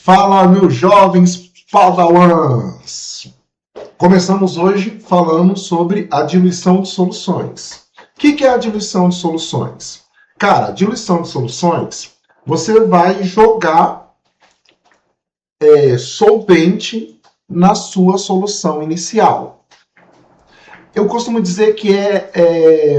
Fala, meus jovens padawans! Começamos hoje falando sobre a diluição de soluções. O que é a diluição de soluções? Cara, diluição de soluções, você vai jogar solvente na sua solução inicial. Eu costumo dizer que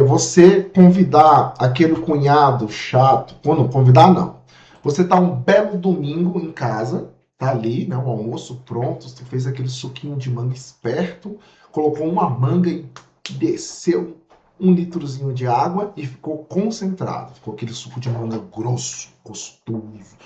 você convidar aquele cunhado chato, ou não, convidar não. Você tá um belo domingo em casa, tá ali, né, o almoço pronto, você fez aquele suquinho de manga esperto, colocou uma manga e desceu um litrozinho de água e ficou concentrado. Ficou aquele suco de manga grosso, gostoso.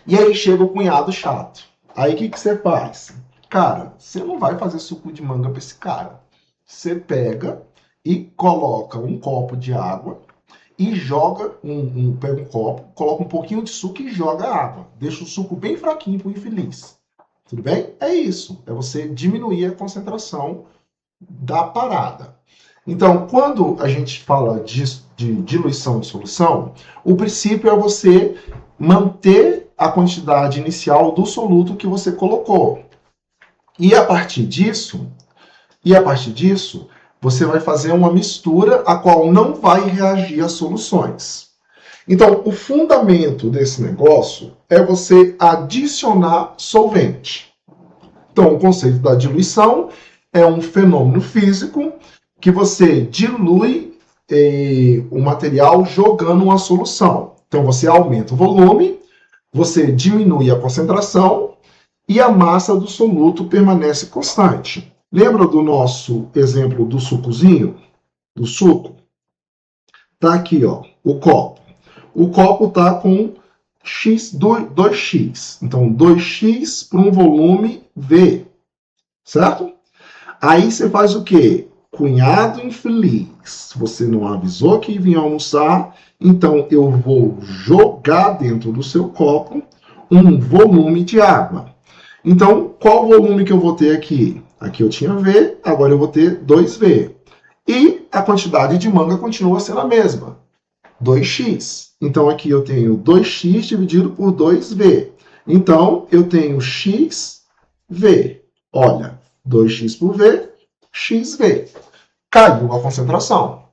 E aí chega o cunhado chato. Aí o que você faz? Cara, você não vai fazer suco de manga para esse cara. Você pega e coloca um copo de água e joga pega um copo, coloca um pouquinho de suco e joga água. Deixa o suco bem fraquinho para o infeliz. Tudo bem? É isso. É você diminuir a concentração da parada. Então, quando a gente fala de diluição de solução, o princípio é você manter a quantidade inicial do soluto que você colocou. E a partir disso, você vai fazer uma mistura a qual não vai reagir às soluções. Então, o fundamento desse negócio é você adicionar solvente. Então, o conceito da diluição é um fenômeno físico que você dilui o material jogando uma solução. Então, você aumenta o volume, você diminui a concentração e a massa do soluto permanece constante. Lembra do nosso exemplo do sucozinho? Do suco? Tá aqui, ó, o copo. O copo tá com x, 2x. Então, 2x para um volume V. Certo? Aí você faz o quê? Cunhado infeliz. Você não avisou que vinha almoçar, então eu vou jogar dentro do seu copo um volume de água. Então, qual volume que eu vou ter aqui? Aqui eu tinha V, agora eu vou ter 2V. E a quantidade de manga continua sendo a mesma, 2x. Então, aqui eu tenho 2x dividido por 2V. Então, eu tenho xV. Olha, 2x por V, xV. Caiu a concentração.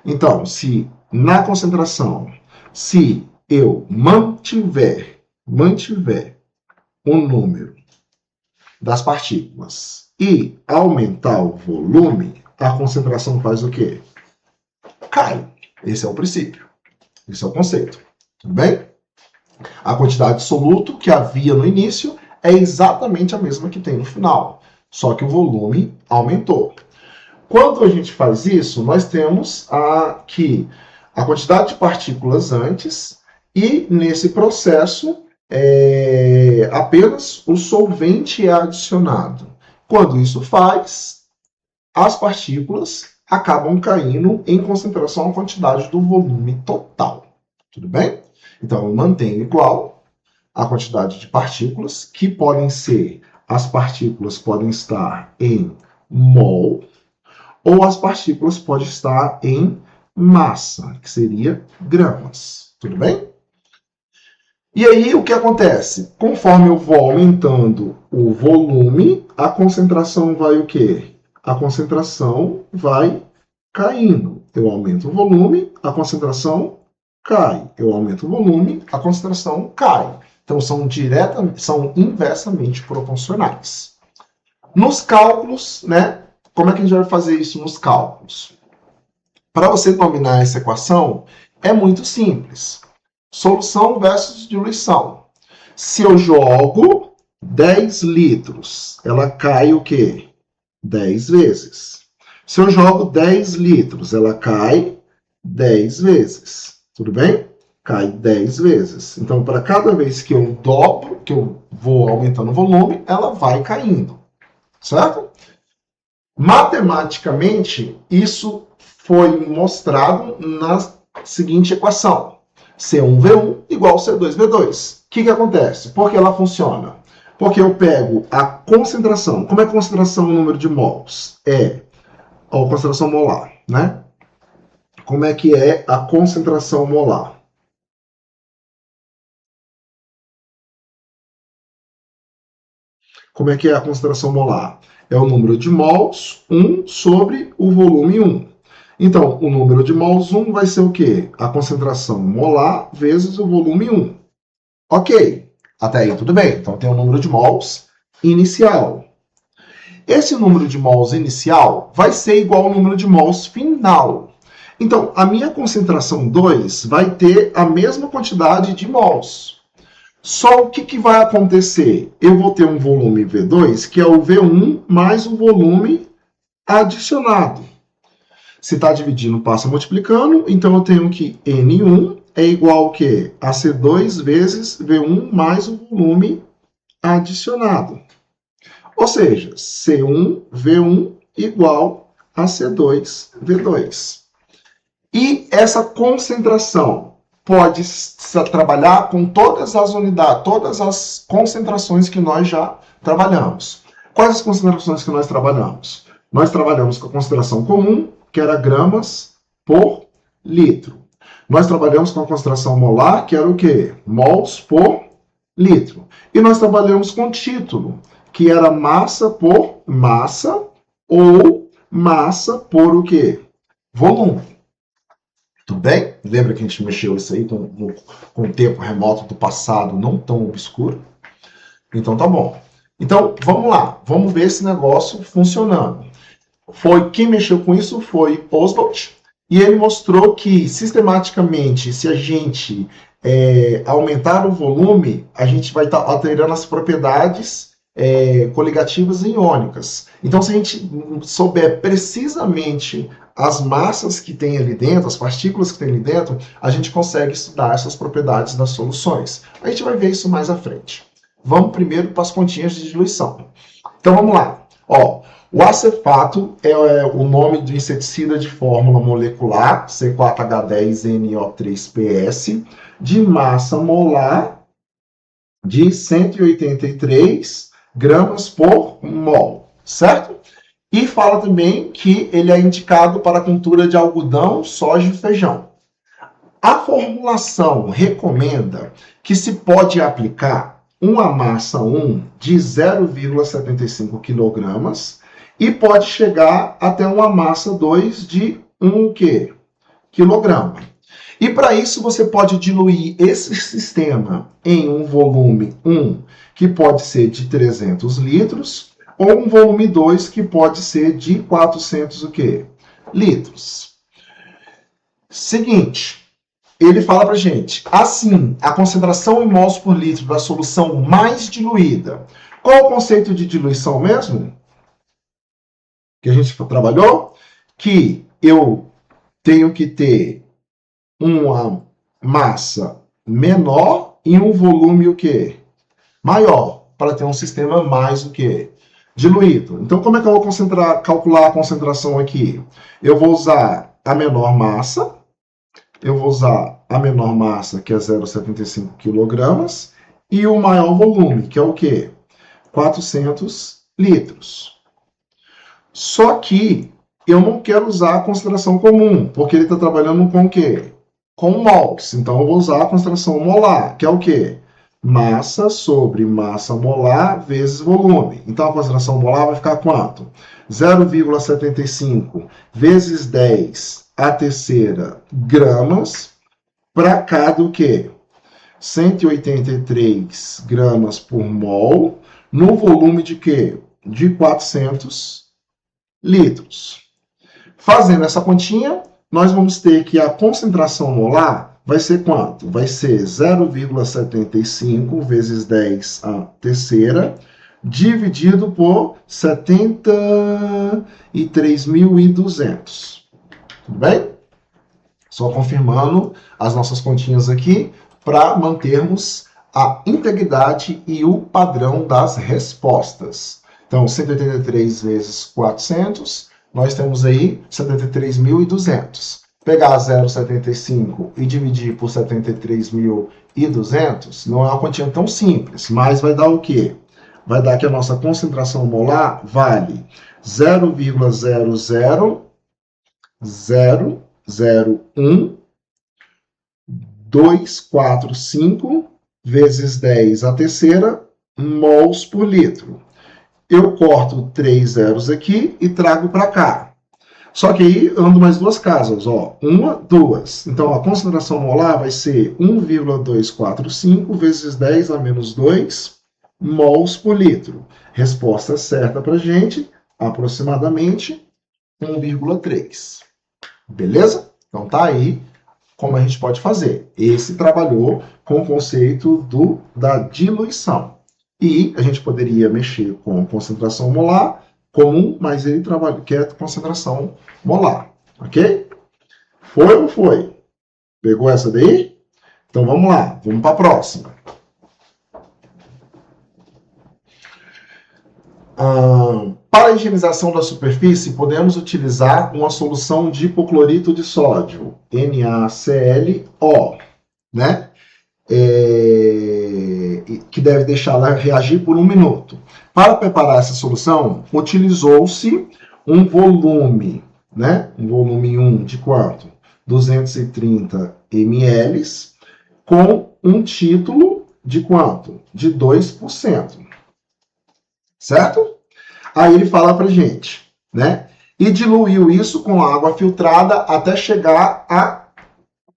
Então, se na concentração, se eu mantiver o número das partículas e aumentar o volume, a concentração faz o quê? Cai. Esse é o princípio. Esse é o conceito. Tudo bem? A quantidade de soluto que havia no início é exatamente a mesma que tem no final, só que o volume aumentou. Quando a gente faz isso, nós temos aqui a quantidade de partículas antes e, nesse processo, apenas o solvente é adicionado. Quando isso faz, as partículas acabam caindo em concentração à quantidade do volume total. Tudo bem? Então, eu mantenho igual a quantidade de partículas, que podem ser, as partículas podem estar em mol, ou as partículas podem estar em massa, que seria gramas. Tudo bem? E aí, o que acontece? Conforme eu vou aumentando o volume, a concentração vai o quê? A concentração vai caindo. Eu aumento o volume, a concentração cai. Eu aumento o volume, a concentração cai. Então, são inversamente proporcionais. Nos cálculos, né? Como é que a gente vai fazer isso nos cálculos? Para você dominar essa equação, é muito simples. Solução versus diluição. Se eu jogo 10 litros, ela cai o quê? 10 vezes. Se eu jogo 10 litros, ela cai 10 vezes. Tudo bem? Cai 10 vezes. Então, para cada vez que eu dobro, que eu vou aumentando o volume, ela vai caindo. Certo? Matematicamente, isso foi mostrado na seguinte equação. C1V1 igual C2V2. O que acontece? Por que ela funciona? Porque eu pego a concentração. Como é concentração o número de mols? É a concentração molar, né? Como é que é a concentração molar? como é que é a concentração molar? É o número de mols 1 sobre o volume 1. Então, o número de mols 1 vai ser o quê? A concentração molar vezes o volume 1. Ok, até aí tudo bem. Então, tem o número de mols inicial. Esse número de mols inicial vai ser igual ao número de mols final. Então, a minha concentração 2 vai ter a mesma quantidade de mols. Só o que vai acontecer? Eu vou ter um volume V2, que é o V1 mais o volume adicionado. Se está dividindo, passa multiplicando, então eu tenho que N1 é igual ao quê? A C2 vezes V1 mais o volume adicionado. Ou seja, C1V1 igual a C2V2. E essa concentração pode trabalhar com todas as unidades, todas as concentrações que nós já trabalhamos. Quais as concentrações que nós trabalhamos? Nós trabalhamos com a concentração comum, que era gramas por litro. Nós trabalhamos com a concentração molar, que era o quê? Mols por litro. E nós trabalhamos com título, que era massa por massa ou massa por o quê? Volume. Tudo bem? Lembra que a gente mexeu isso aí com o tempo remoto do passado não tão obscuro? Então tá bom. Então vamos lá, vamos ver esse negócio funcionando. Quem mexeu com isso foi Oswald, e ele mostrou que sistematicamente, se a gente aumentar o volume, a gente vai estar alterando as propriedades coligativas e iônicas. Então, se a gente souber precisamente as massas que tem ali dentro, as partículas que tem ali dentro, a gente consegue estudar essas propriedades das soluções. A gente vai ver isso mais à frente. Vamos primeiro para as continhas de diluição. Então, vamos lá. Ó, o acefato é o nome do inseticida de fórmula molecular, C4H10NO3PS, de massa molar de 183 gramas por mol, certo? E fala também que ele é indicado para a cultura de algodão, soja e feijão. A formulação recomenda que se pode aplicar uma massa 1 de 0,75 kg e pode chegar até uma massa 2 de 1 quilograma. E para isso você pode diluir esse sistema em um volume 1, que pode ser de 300 litros, ou um volume 2, que pode ser de 400 litros. Seguinte, ele fala para gente, assim, a concentração em mols por litro da solução mais diluída. Qual o conceito de diluição mesmo? Que a gente trabalhou? Que eu tenho que ter uma massa menor e um volume maior, para ter um sistema mais diluído. Então, como é que eu vou calcular a concentração aqui? Eu vou usar a menor massa, que é 0,75 kg, e o maior volume, que é o 400 litros. Só que eu não quero usar a concentração comum, porque ele está trabalhando com o quê? Com mols. Então, eu vou usar a concentração molar, que é o quê? Massa sobre massa molar vezes volume. Então, a concentração molar vai ficar quanto? 0,75 vezes 10 a terceira gramas para cada 183 gramas por mol no volume de De 400 litros. Fazendo essa continha, nós vamos ter que a concentração molar vai ser quanto? Vai ser 0,75 vezes 10 a terceira, dividido por 73.200. Tudo bem? Só confirmando as nossas continhas aqui para mantermos a integridade e o padrão das respostas. Então, 183 vezes 400, nós temos aí 73.200. Pegar 0,75 e dividir por 73.200 não é uma quantia tão simples, mas vai dar o quê? Vai dar que a nossa concentração molar vale 0,0001245 vezes 10 a terceira mols por litro. eu corto 3 zeros aqui e trago para cá. Só que aí eu ando mais duas casas, ó. Uma, duas. Então, a concentração molar vai ser 1,245 vezes 10 a menos 2 mols por litro. Resposta certa para gente, aproximadamente 1,3. Beleza? Então tá aí como a gente pode fazer. Esse trabalhou com o conceito da diluição. E a gente poderia mexer com concentração molar comum, mas ele quer concentração molar. Ok? Foi ou não foi? Pegou essa daí? Então vamos lá, vamos para a próxima. Para a higienização da superfície, podemos utilizar uma solução de hipoclorito de sódio, NaClO, né? Que deve deixá-la reagir por 1 minuto. Para preparar essa solução, utilizou-se um volume, né? Um volume 1 de quanto? 230 ml, com um título de quanto? De 2%. Certo? Aí ele fala pra gente, né? E diluiu isso com água filtrada até chegar a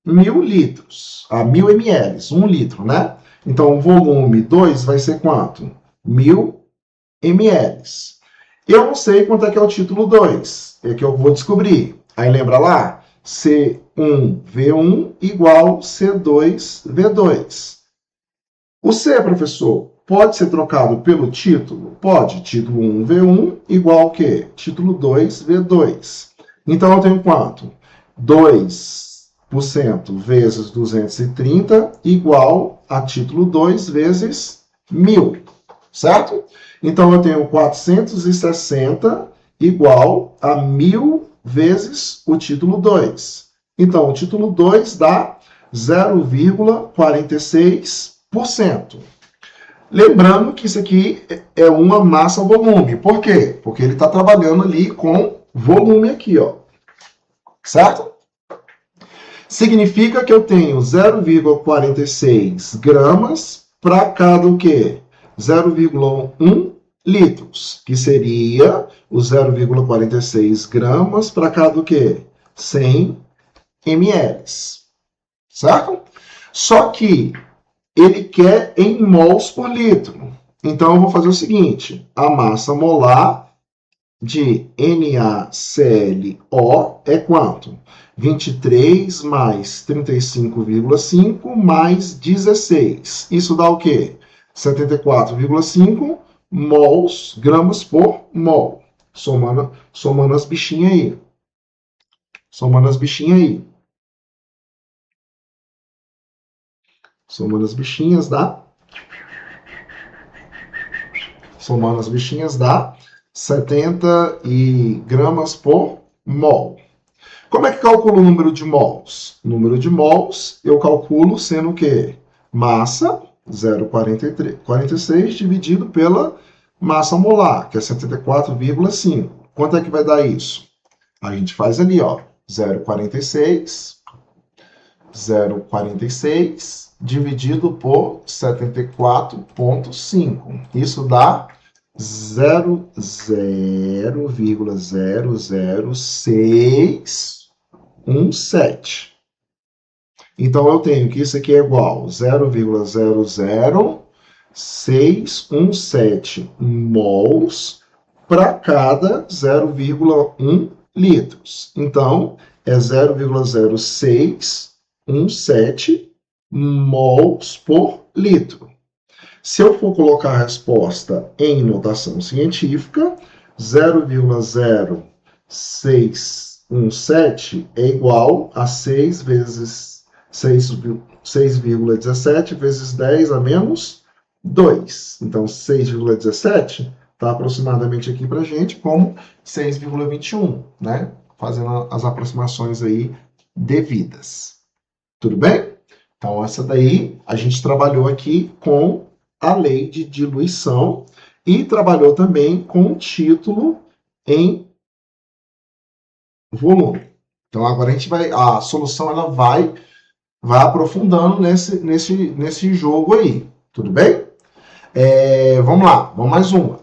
1.000 litros, a 1.000 ml, 1 litro, né? Então, o volume 2 vai ser quanto? 1.000 ml. Eu não sei quanto é que é o título 2, é que eu vou descobrir. Aí lembra lá? C1V1 igual C2V2. O C, professor, pode ser trocado pelo título? Pode. Título 1V1 igual ao quê? Título 2V2. Então, eu tenho quanto? 2% vezes 230 igual a título 2 vezes 1.000. Certo? Então, eu tenho 460 igual a 1.000 vezes o título 2. Então, o título 2 dá 0,46%. Lembrando que isso aqui é uma massa-volume. Por quê? Porque ele está trabalhando ali com volume aqui, ó. Certo? Significa que eu tenho 0,46 gramas para cada o quê? 0,1 litros, que seria os 0,46 gramas para cada o quê? 100 ml. Certo? Só que ele quer em mols por litro. Então, eu vou fazer o seguinte. A massa molar de NaClO é quanto? 23 mais 35,5 mais 16. Isso dá o quê? 74,5 mols, gramas por mol. Somando as bichinhas aí. Somando as bichinhas aí. Somando as bichinhas dá... Somando as bichinhas dá 70 gramas por mol. Como é que calculo o número de mols? O número de mols eu calculo sendo o quê? Massa, 0,46 dividido pela massa molar, que é 74,5. Quanto é que vai dar isso? A gente faz ali, ó, 0,46 dividido por 74,5. Isso dá 0,00617. Então, eu tenho que isso aqui é igual a 0,00617 mols para cada 0,1 litros. Então, é 0,0617 mols por litro. Se eu for colocar a resposta em notação científica, 0,0617 é igual a 6 vezes 6,17 vezes 10 a menos 2. Então, 6,17 está aproximadamente aqui para a gente como 6,21, né? Fazendo as aproximações aí devidas. Tudo bem? Então, essa daí a gente trabalhou aqui com a lei de diluição e trabalhou também com o título em volume. Então, agora a solução ela vai aprofundando nesse jogo aí. Tudo bem? Vamos lá, vamos mais uma.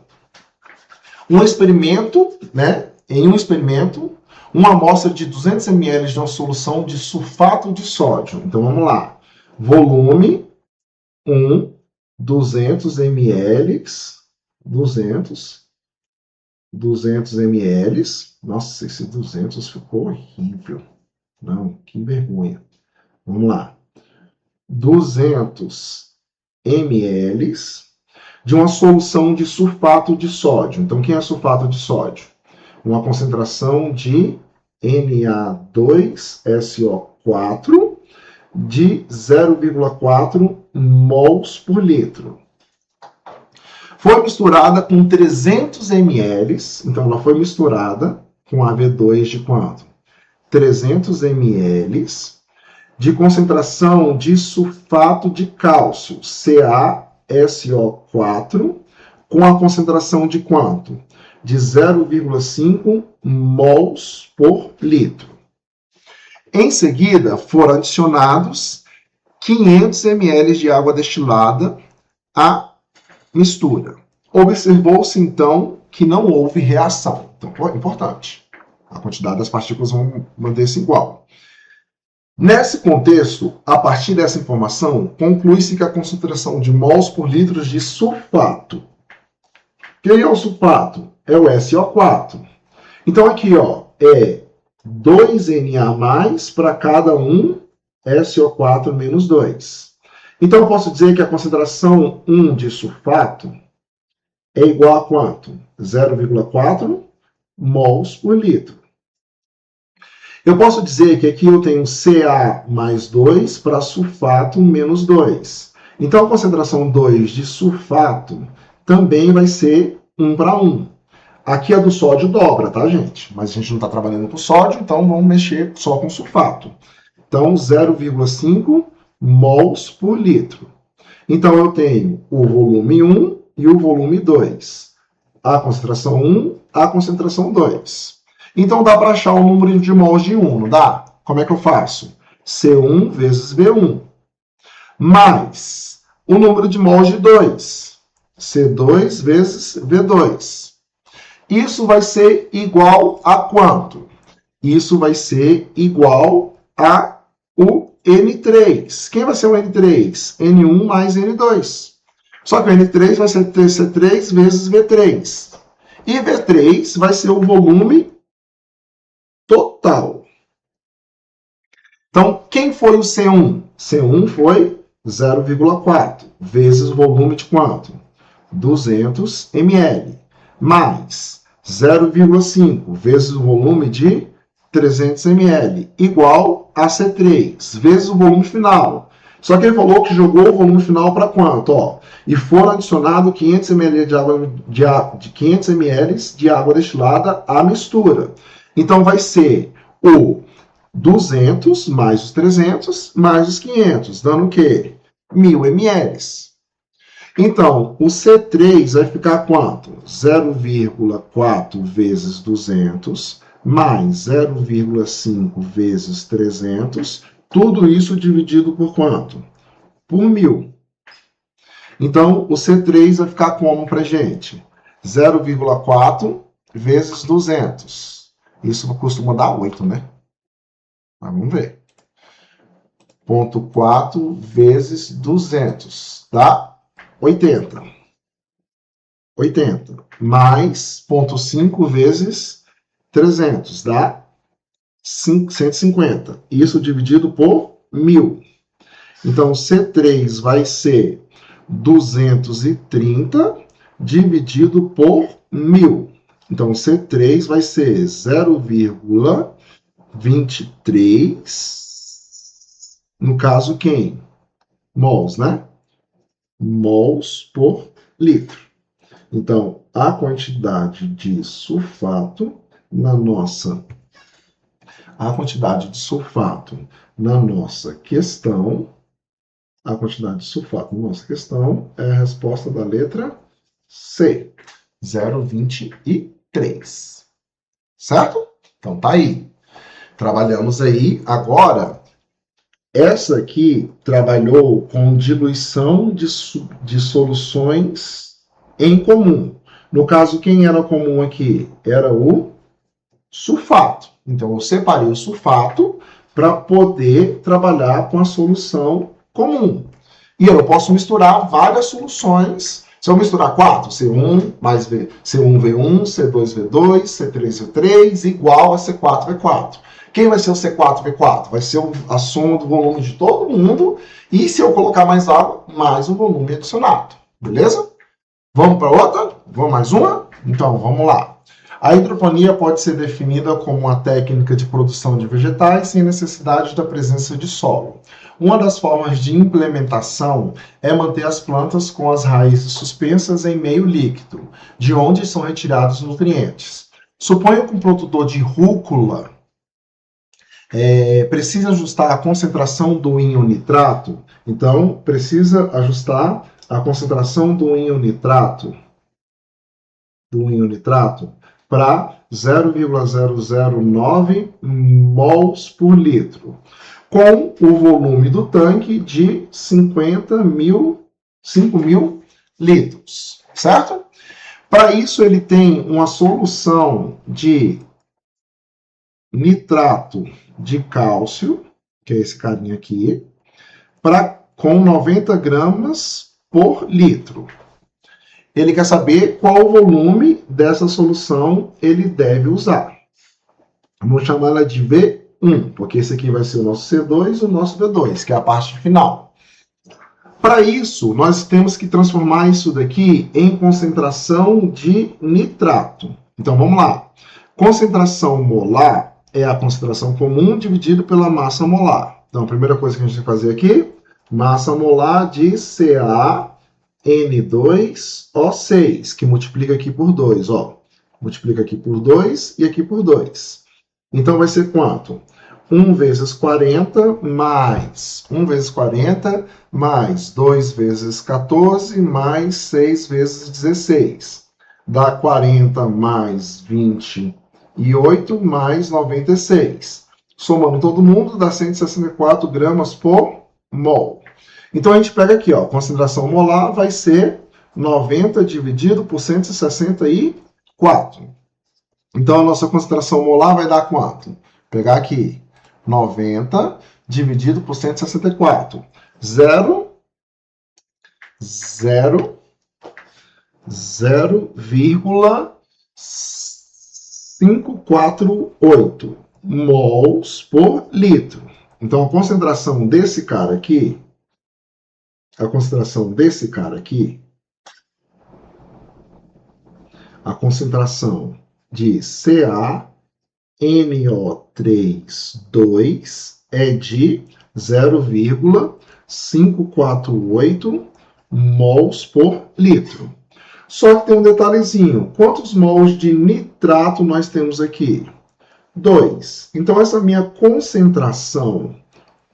Um experimento, né? Em um experimento, uma amostra de 200 ml de uma solução de sulfato de sódio. Então vamos lá. Volume 1, 200 ml, 200 ml. Nossa, esse 200 ficou horrível. Não, que vergonha. Vamos lá. 200 ml de uma solução de sulfato de sódio. Então, quem é sulfato de sódio? Uma concentração de Na2SO4 de 0,4 mols por litro. Foi misturada com 300 ml, então ela foi misturada com AV2 de quanto? 300 ml de concentração de sulfato de cálcio, CaSO4, com a concentração de quanto? De 0,5 mols por litro. Em seguida, foram adicionados 500 ml de água destilada à mistura. Observou-se, então, que não houve reação. Então, importante. A quantidade das partículas vão manter-se igual. Nesse contexto, a partir dessa informação, conclui-se que a concentração de mols por litro de sulfato. Quem é o sulfato? É o SO4. Então, aqui, ó, é 2Na para cada um SO4 menos 2. Então, eu posso dizer que a concentração 1 de sulfato é igual a quanto? 0,4 mols por litro. Eu posso dizer que aqui eu tenho Ca mais 2 para sulfato menos 2. Então, a concentração 2 de sulfato também vai ser 1 para 1. Aqui a do sódio dobra, tá, gente? Mas a gente não está trabalhando com sódio, então vamos mexer só com sulfato. Então, 0,5 mols por litro. Então, eu tenho o volume 1 e o volume 2. A concentração 1, a concentração 2. Então, dá para achar o número de mols de 1, não dá? Como é que eu faço? C1 vezes V1. Mais o número de mols de 2. C2 vezes V2. Isso vai ser igual a quanto? Isso vai ser igual a o N3. Quem vai ser o N3? N1 mais N2. Só que o N3 vai ser C3 vezes V3. E V3 vai ser o volume total. Então, quem foi o C1? C1 foi 0,4 vezes o volume de quanto? 200 ml. Mais 0,5 vezes o volume de 300 ml, igual a C3, vezes o volume final. Só que ele falou que jogou o volume final para quanto? Ó, e foram adicionados 500 ml de 500 ml de água destilada à mistura. Então, vai ser o 200 mais os 300 mais os 500, dando o quê? 1000 ml. Então, o C3 vai ficar quanto? 0,4 vezes 200 mais 0,5 vezes 300, tudo isso dividido por quanto? Por 1000. Então, o C3 vai ficar como para gente? 0,4 vezes 200. Isso costuma dar 8, né? Mas vamos ver. 0,4 vezes 200, tá? 80. 80. Mais 0,5 vezes 300, dá 150. Isso dividido por 1000. Então, C3 vai ser 230 dividido por 1000. Então, C3 vai ser 0,23. No caso, quem? Mols, né? Mols por litro. Então, a quantidade de sulfato na nossa questão, a quantidade de sulfato na nossa questão é a resposta da letra C, 0,23. Certo? Então tá aí. Trabalhamos aí. Agora, essa aqui trabalhou com diluição de soluções em comum. No caso, quem era comum aqui? Era o sulfato. Então, eu separei o sulfato para poder trabalhar com a solução comum. E eu posso misturar várias soluções. Se eu misturar 4, C1 mais V, C1V1, C2V2, C3V3, igual a C4V4. Quem vai ser o C4V4? Vai ser a soma do volume de todo mundo. E se eu colocar mais água, mais o volume adicionado. Beleza? Vamos para outra? Vamos mais uma? Então, vamos lá. A hidroponia pode ser definida como uma técnica de produção de vegetais sem necessidade da presença de solo. Uma das formas de implementação é manter as plantas com as raízes suspensas em meio líquido, de onde são retirados nutrientes. Suponha que um produtor de rúcula precisa ajustar a concentração do íon nitrato. Então, precisa ajustar a concentração do íon nitrato para 0,009 mols por litro, com o volume do tanque de 5 mil litros, certo? Para isso, ele tem uma solução de nitrato de cálcio, que é esse carinha aqui, com 90 gramas por litro. Ele quer saber qual o volume dessa solução ele deve usar. Vamos chamar ela de V1, porque esse aqui vai ser o nosso C2 e o nosso V2, que é a parte final. Para isso, nós temos que transformar isso daqui em concentração de nitrato. Então, vamos lá. Concentração molar é a concentração comum dividido pela massa molar. Então, a primeira coisa que a gente vai fazer aqui, massa molar de CaN2O6, que multiplica aqui por 2, ó. Multiplica aqui por 2 e aqui por 2. Então, vai ser quanto? 1 vezes 40 mais 1 vezes 40 mais 2 vezes 14 mais 6 vezes 16. Dá 40 mais 28 mais 96. Somando todo mundo, dá 164 gramas por mol. Então, a gente pega aqui, ó, concentração molar vai ser 90 dividido por 164. Então, a nossa concentração molar vai dar quanto? Vou pegar aqui, 90 dividido por 164. 0,548 mols por litro. Então, a concentração desse cara aqui, a concentração de CaNO3,2 é de 0,548 mols por litro. Só que tem um detalhezinho. Quantos mols de nitrato nós temos aqui? 2. Então, essa minha concentração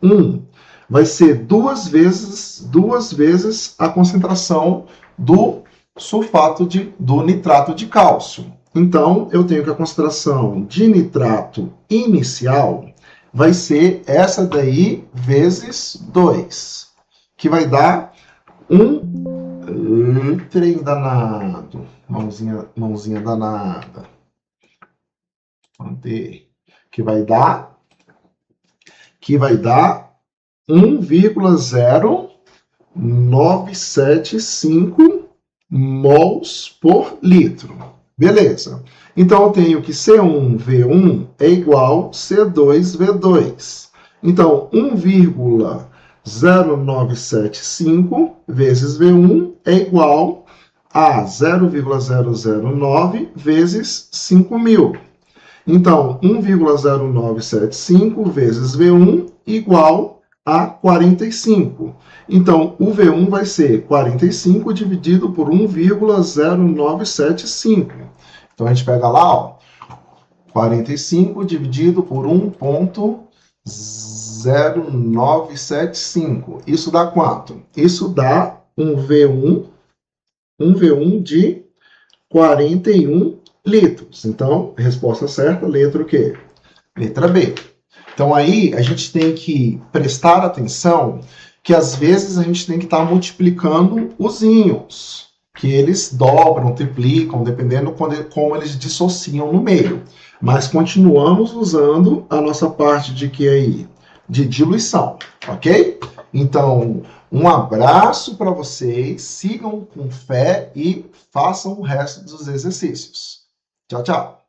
1 vai ser duas vezes a concentração do sulfato do nitrato de cálcio. Então, eu tenho que a concentração de nitrato inicial vai ser essa daí vezes 2, que vai dar trem danado, mãozinha danada, que vai dar 1,0975 mols por litro. Beleza. Então, eu tenho que C1V1 é igual a C2V2. Então, 1,0975 vezes V1 é igual a 0,009 vezes 5.000. Então, 1,0975 vezes V1 igual a 45. Então, o V1 vai ser 45 dividido por 1,0975. Então, a gente pega lá, ó, 45 dividido por 1,0975. Isso dá quanto? Isso dá um V1 de 41 litros. Então, resposta certa, letra o quê? Letra B. Então, aí, a gente tem que prestar atenção que, às vezes, a gente tem que estar multiplicando os íons. que eles dobram, triplicam, dependendo como eles dissociam no meio. Mas continuamos usando a nossa parte de QI, de diluição, ok? Então, um abraço para vocês, sigam com fé e façam o resto dos exercícios. Tchau, tchau.